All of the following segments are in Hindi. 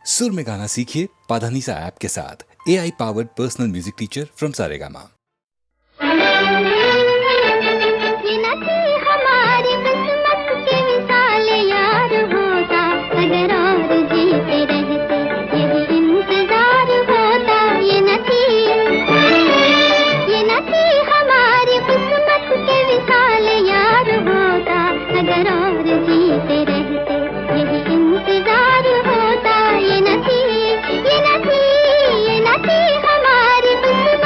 सुर में गाना सीखिए पाधानीसा ऐप के साथ। AI powered personal music teacher from Saregama. ये न थी हमारी किस्मत के विशाल यार होता, अगर और जीते रहते यही इंतजार होता। ये न थी हमारी किस्मत के विशाल यार होता, अगर और जीते रहते यही इंतजार होता। ये न थी हमारी किस्मत।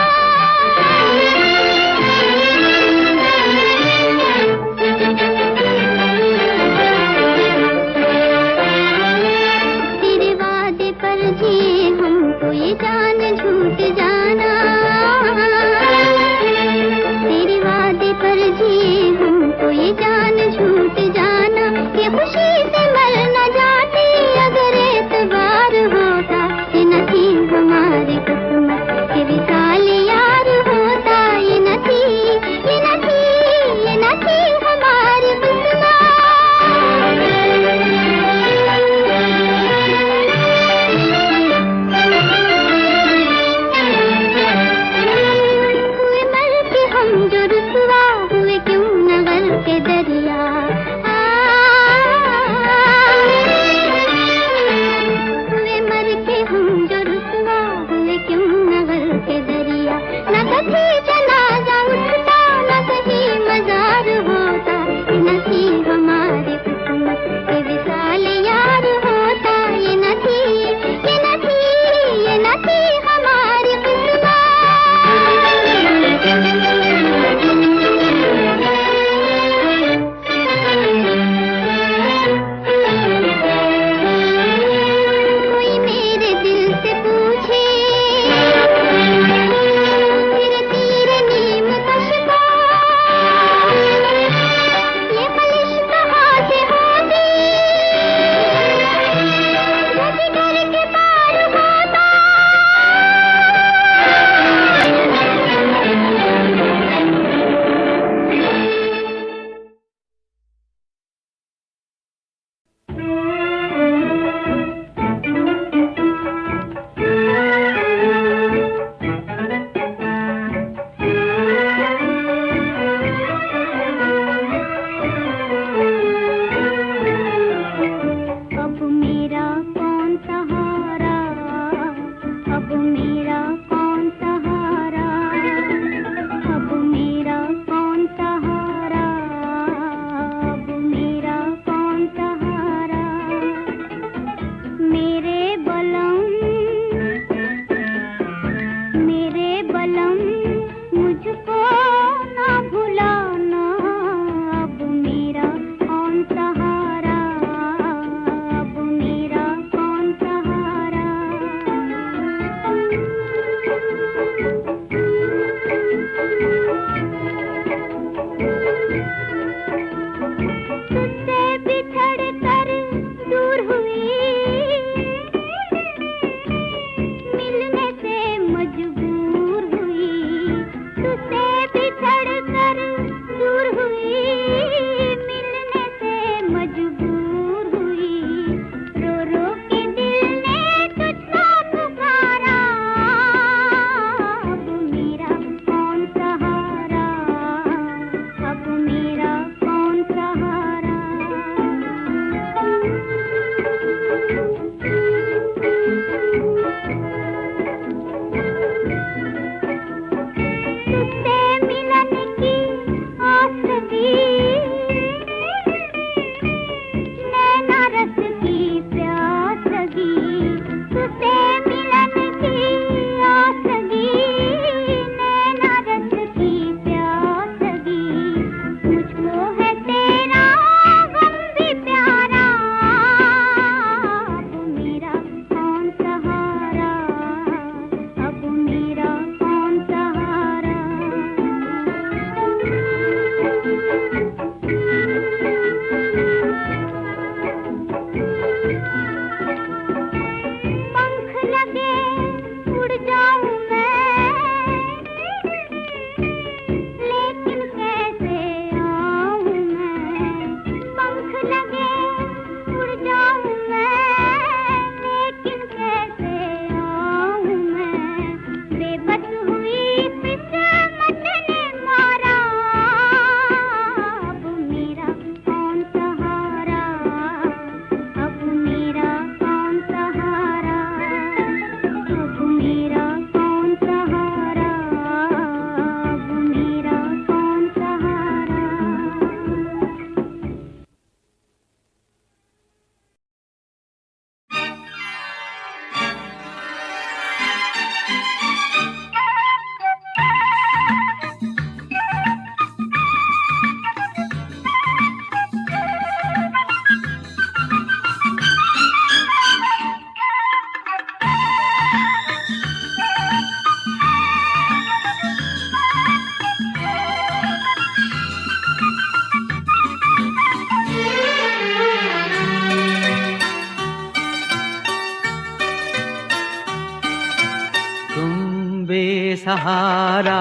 बेसहारा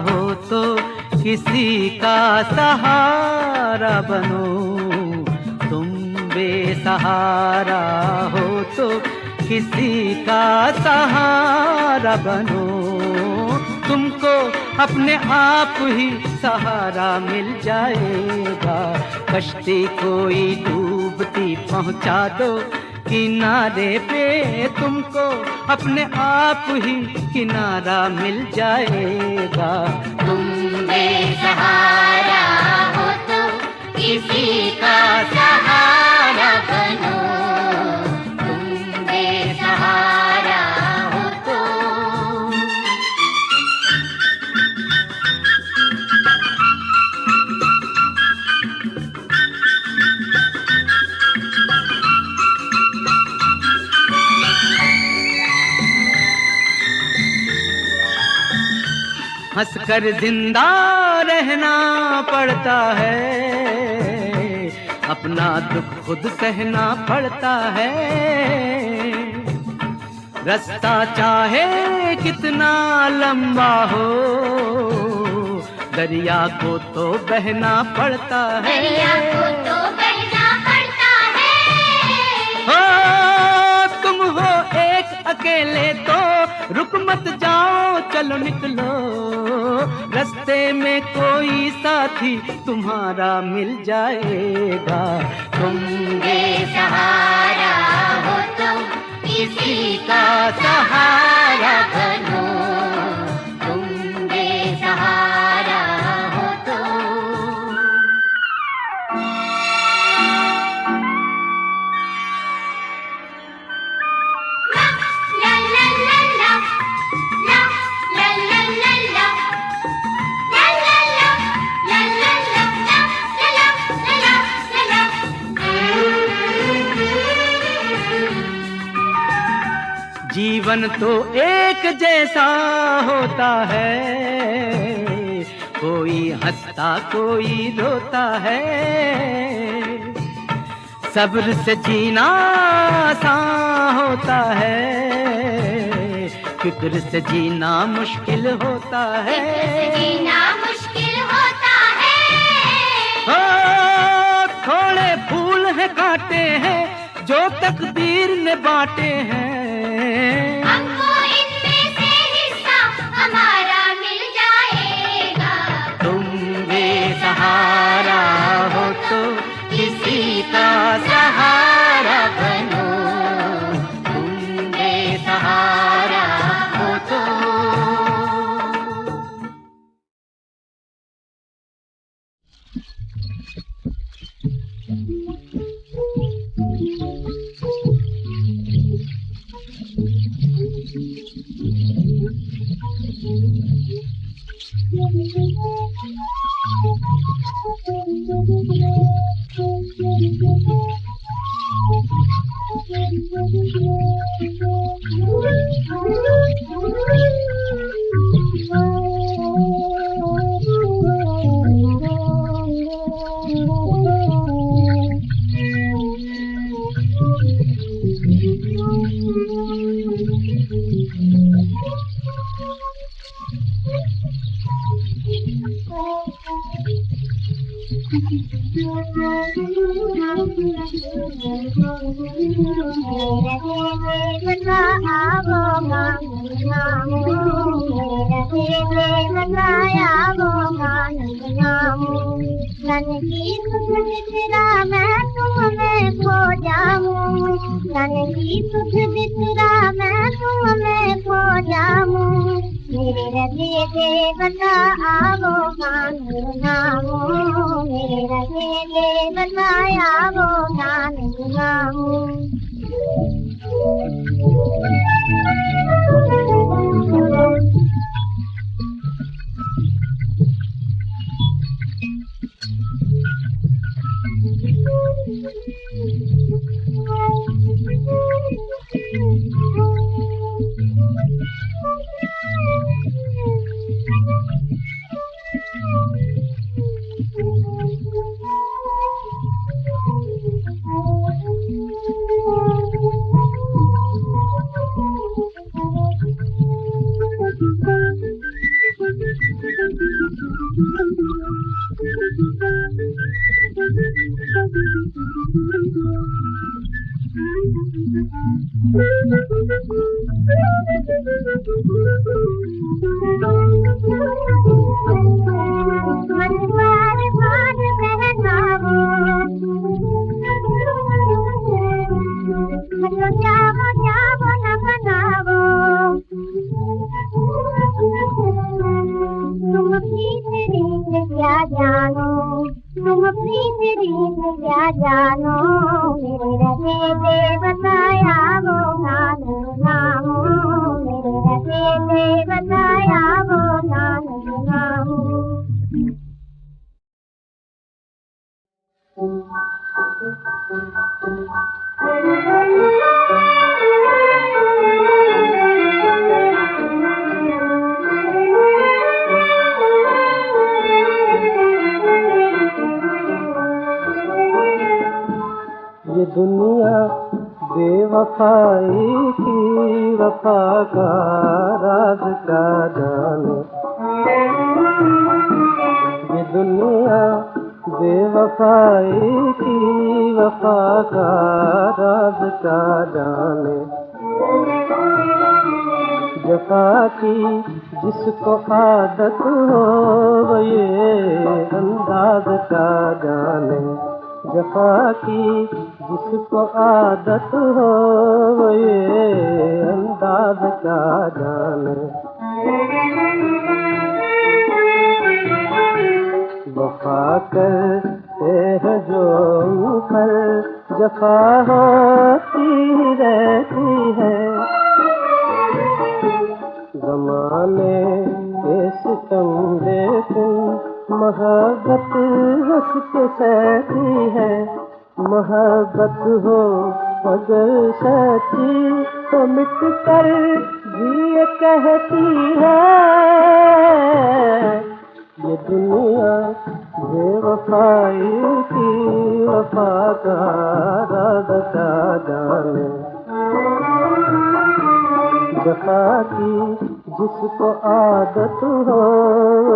हो तो किसी का सहारा बनो, तुम बेसहारा हो तो किसी का सहारा बनो। तुमको अपने आप ही सहारा मिल जाएगा, कश्ती कोई डूबती पहुंचा दो किनारे पे, तुमको अपने आप ही किनारा मिल जाएगा। तुम बेसहारा हो तो किसी का सहारा बनो, तुम बेसहारा हो तो। हंसकर जिंदा रहना पड़ता है, अपना दुख खुद सहना पड़ता है। रास्ता चाहे कितना लंबा हो, दरिया को तो बहना पड़ता है। दरिया को तो बहना पड़ता है। हो तुम हो एक अकेले तो रुक मत जाओ, चलो निकलो, रास्ते में कोई साथी तुम्हारा मिल जाएगा। तुम बेसहारा हो तो किसी का सहारा बनो, तुम बेसहारा हो तो। ला ला ला ला ला ला ला ला ला ला ला ला ला ला ला ला। जीवन तो एक जैसा होता है, कोई हंसता कोई रोता है। सब्र से जीना आसान होता है, फिक्र से जीना मुश्किल होता है। जीना मुश्किल होता है। हो थोड़े फूल हैं कांटे हैं जो तकदीर ने बांटे हैं, हमको इनमें से हिस्सा हमारा मिल जाएगा। तुम बेसहारा हो तो किसी का सहारा बनो, तुम बेसहारा हो तो। क्या जानो तुम अपनी तेरी में क्या जानो मेरे रहे बताया वो नाम नामो मेरे रहे बताया वो नाम नामो ये दुनिया बेवफाई की वफा का राज का जाने ये दुनिया बेवफाई की वफा का राज का जाने जफा की जिसको आदत हो वो ये अंदाज का जाने जफा की जिसको आदत हो वो ये अंदाज का जाने वफा करते हैं जो पर जफा होती रहती है ज़माने के सितम लेकिन मोहब्बत हंस के सहती है मोहब्बत हो अगर सच्ची तो मिट कर जिए कहती है ये दुनिया बेवफाई की वफा का राज का जाने जफा की जिसको आदत हो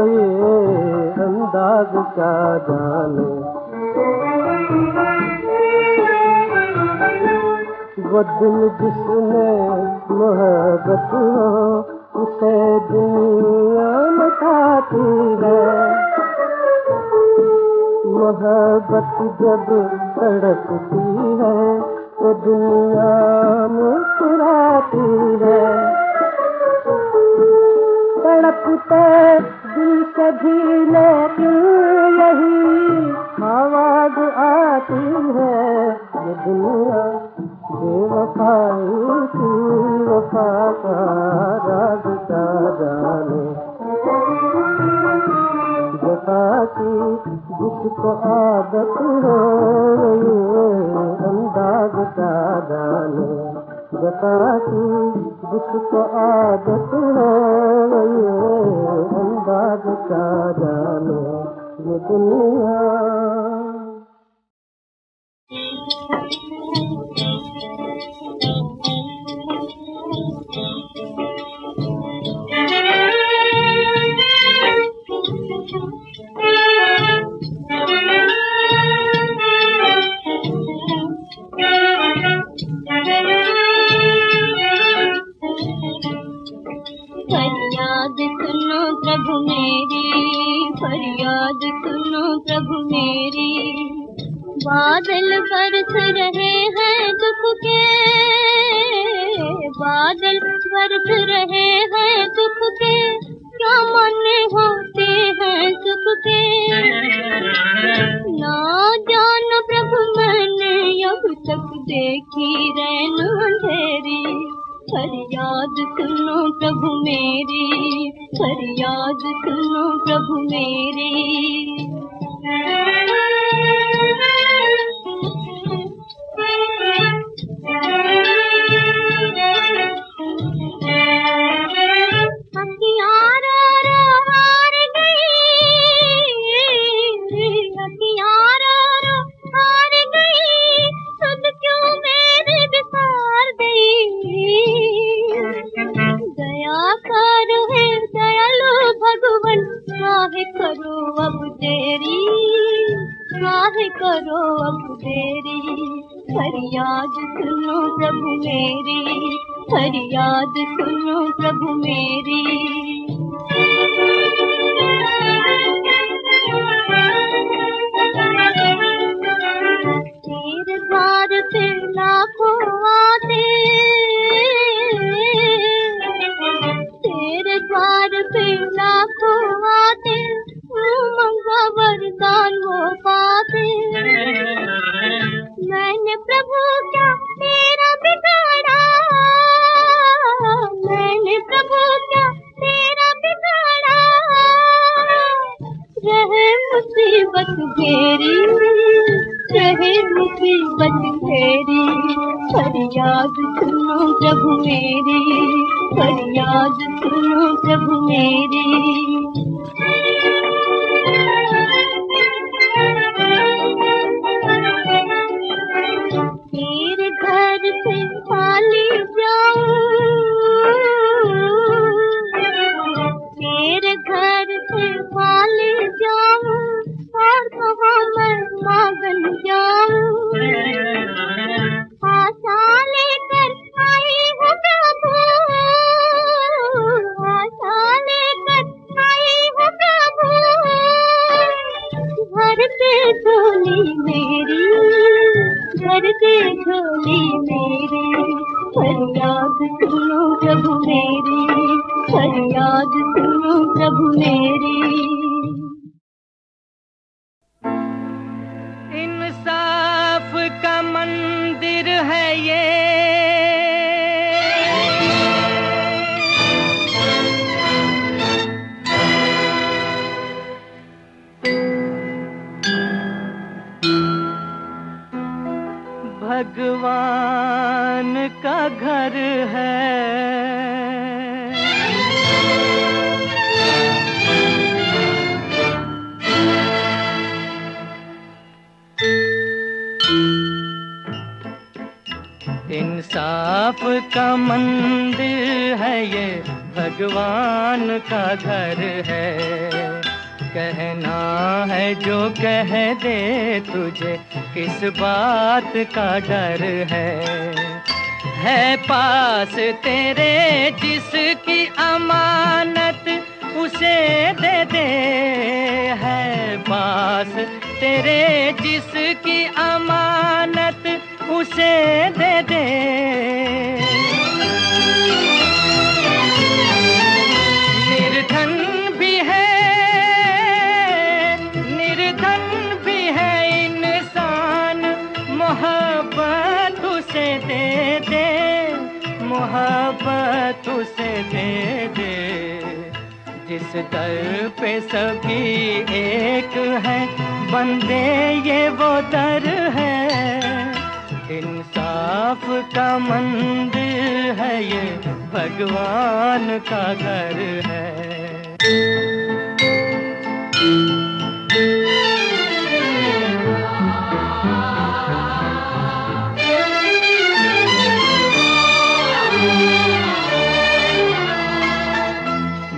ये अंदाज का जाने वो दिल जिसमें मोहब्बत हो उसे दुनिया मिटाती है मोहब्बत जब तड़पती है तो दुनिया मुस्कुराती है तड़पते दिल से भी लेकिन यही आवाज आती है ये दुनिया बेवफाई की वफा का राज का जाने जफा की जिसको आदत हो ये अंदाज का जाने जफा की जिसको आदत हो ये अंदाज का जाने ये दुनिया फरियाद सुनो प्रभु मेरी फरियाद सुनो प्रभु मेरी बादल बरस रहे हैं दुख के बादल बरस रहे हैं दुख के क्या मन होते हैं सुख के ना जान प्रभु मैंने अब तक देखी रैन अंधेरी फरियाद सुनो प्रभु मेरी फरियाद सुनो प्रभु मेरी करो अब देरी फरियाद सुनो प्रभु मेरी, फरियाद सुनो प्रभु मेरी। तेरे द्वार पे लाखों आते, तेरे द्वार पे लाखों आते, मंगा वरदान वो पाते। मैंने प्रभु क्या तेरा बिगाड़ा, मैंने प्रभु क्या तेरा बिगाड़ा, रहे मुसीबत घेरी, रहे मुसीबत घेरी। फरियाद सुनो प्रभु मेरी, फरियाद सुनो प्रभु मेरी। तेरे घर से खाली जाऊं, तेरे घर से खाली जाऊं, और कहाँ मैं मांगन जाऊं। आशा लेकर आई हूँ प्रभु, आशा लेकर आई हूँ प्रभु, भर के झोली मेरी, भर के झोली मेरी। फरियाद सुनो प्रभु मेरी, फरियाद सुनो प्रभु मेरी। इंसाफ का मंदिर है ये, भगवान का घर है। इंसाफ का मंदिर है ये, भगवान का घर है। कहना है जो कह दे तुझे, किस बात का डर है पास तेरे जिसकी अमानत उसे दे दे, है पास तेरे जिसकी अमानत उसे दे दे। निर्धन भी है, निर्धन भी है इंसान, मोहब्बत उसे दे दे, मोहब्बत उसे दे दे। जिस दर पे सभी एक है, बंदे ये वो दर है। इंसाफ का मंदिर है ये, भगवान का घर है।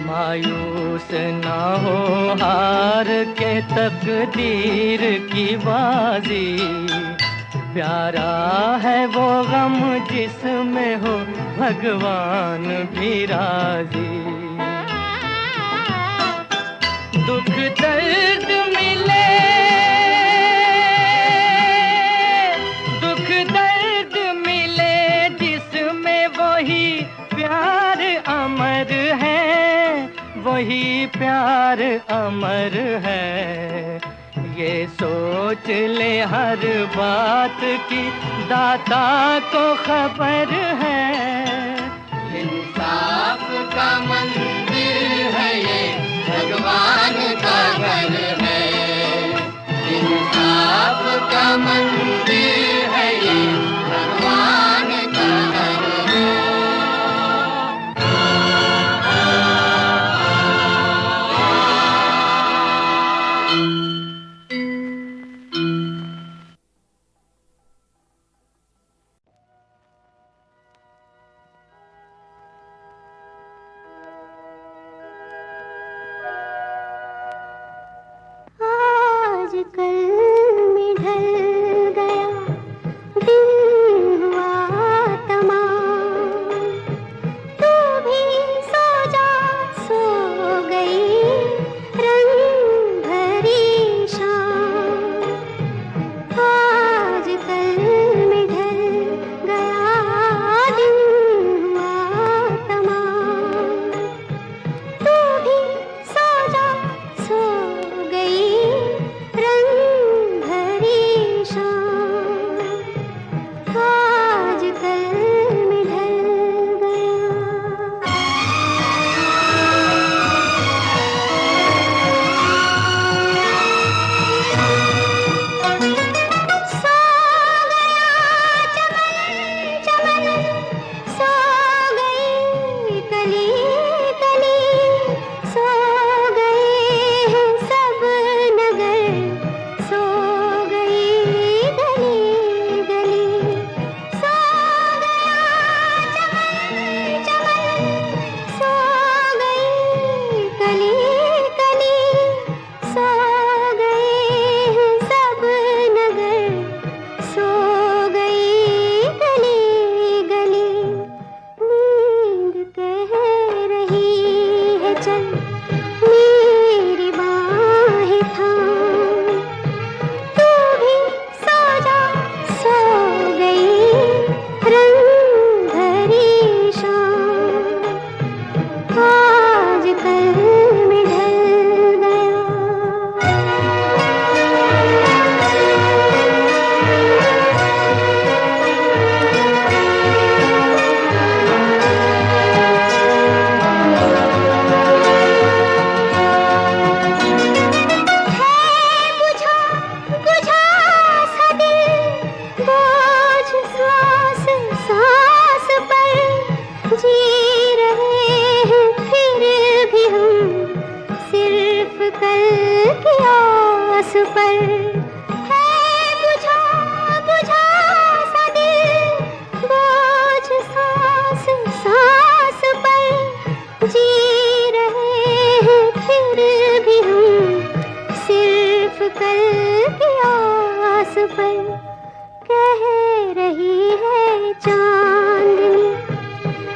मायूस ना हो हार के तकदीर की बाजी, प्यारा है वो गम जिसमें हो भगवान भी राजी। दुख दर्द मिले, दुख दर्द मिले जिसमें वही प्यार अमर है, वही प्यार अमर है। ये सोच ले हर बात की दाता को खबर है। इंसाफ का मंदिर है ये, भगवान का घर है। इंसाफ का मंदिर है ये, भगवान का घर है। पर है बुझा बुझा सा दिल, बोझ सांस सांस पर जी रहे हैं फिर भी हम सिर्फ कल की आस पर। कह रही है चांदनी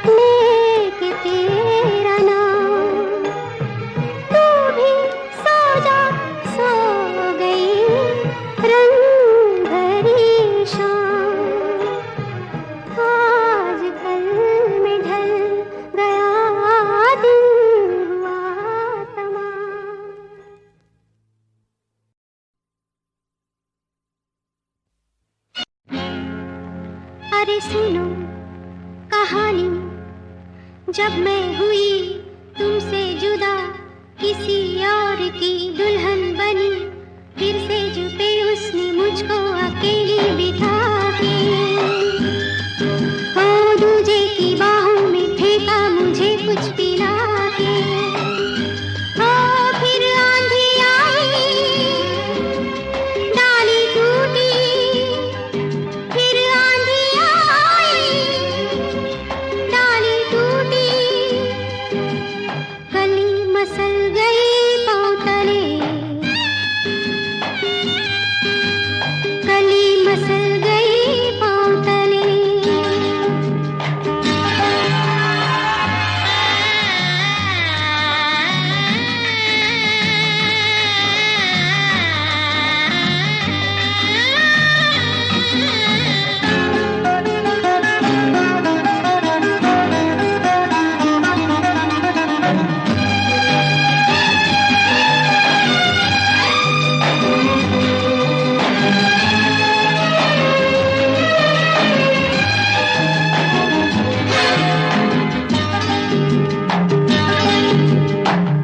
लेके तेरा नाम, तू भी सो जा, सो गई रंग भरी शाम। आज कल में ढल गया दिन हुआ तमाम। अरे सुनो कहानी, जब मैं हुई तुमसे जुदा, किसी और की दुल्हन बनी, फिर से जुटे उसने मुझको अकेली बिठा के, ओ दूजे की बाहों में फेंका मुझे कुछ पिला के। ओ फिर आंधी आई, डाली टूटी, फिर आंधी आई, डाली टूटी, कली मसल गई पाँव तले, कली मसल गई पाँव तले।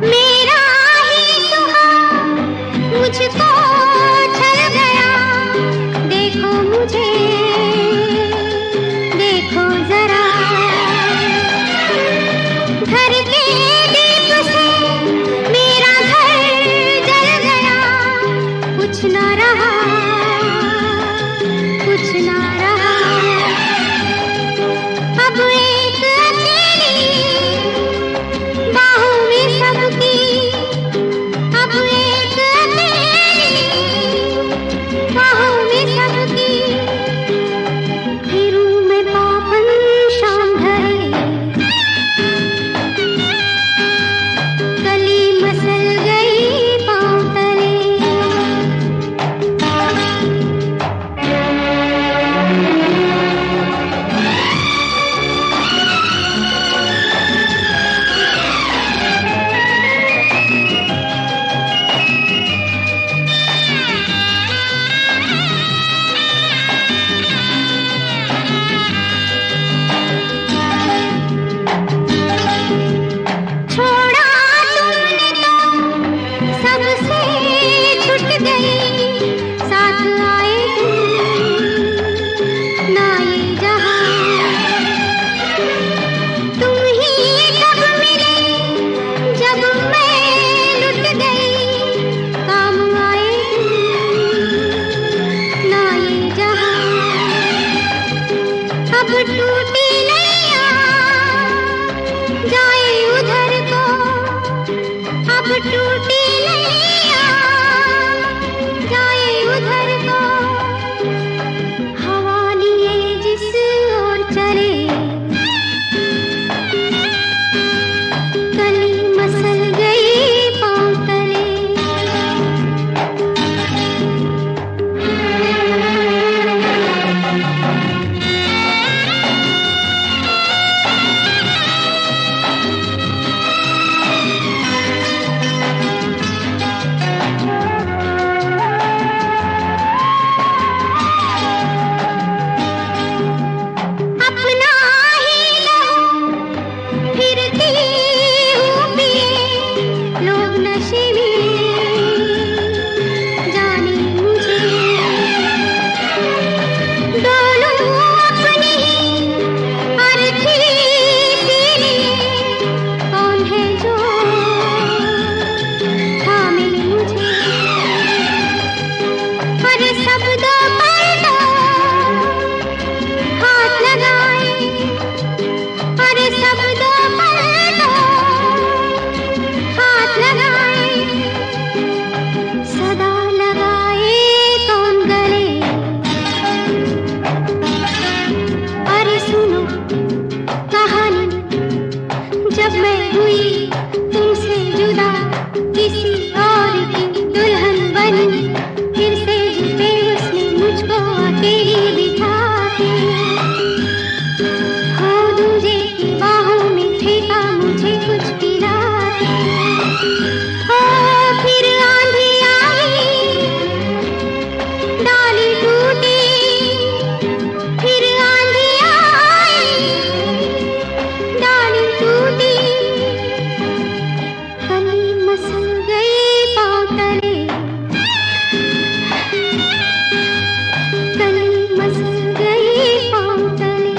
मेरा ही सुहाग मुझको छल गया, देखो मुझे, देखो जरा, घर के दीप से मेरा घर जल गया, कुछ ना रहा, कुछ ना रहा, अब एक अकेली बाहों में सबकी, अब एक अकेली बाहों में सबकी, फिरूं मैं पापन शाम ढले, कली मसल गई पाँव तले। छोड़ा तुमने तो सबसे छूट गई, साथ आए तुम ना ये जहां, तुम ही कब मिले जब मैं लुट गई, काम आए तुम ना ये जहां। अब टूटी नैया जाए उधर को, अब टूटी नैया जाए उधर को, हवा लिए जिस ओर चले, कली मसल गई पाँव तले। सब दो पर दो हाथ लगाए, सदा लगाए कौन गले। अरे सुनो कहानी, जब मैं हुई तुमसे जुदा, किसी और की दुल्हन बनी, फिर से पे उसने मुझको अकेली बिठा के, हो दूजे की बाहों में फेंका मुझे कुछ पिला के। हो फिर आंधी आई, डाली टूटी, फिर आंधी आई, डाली टूटी, कली मसल गई पाँव तले, कली मसल गई पाँव तले।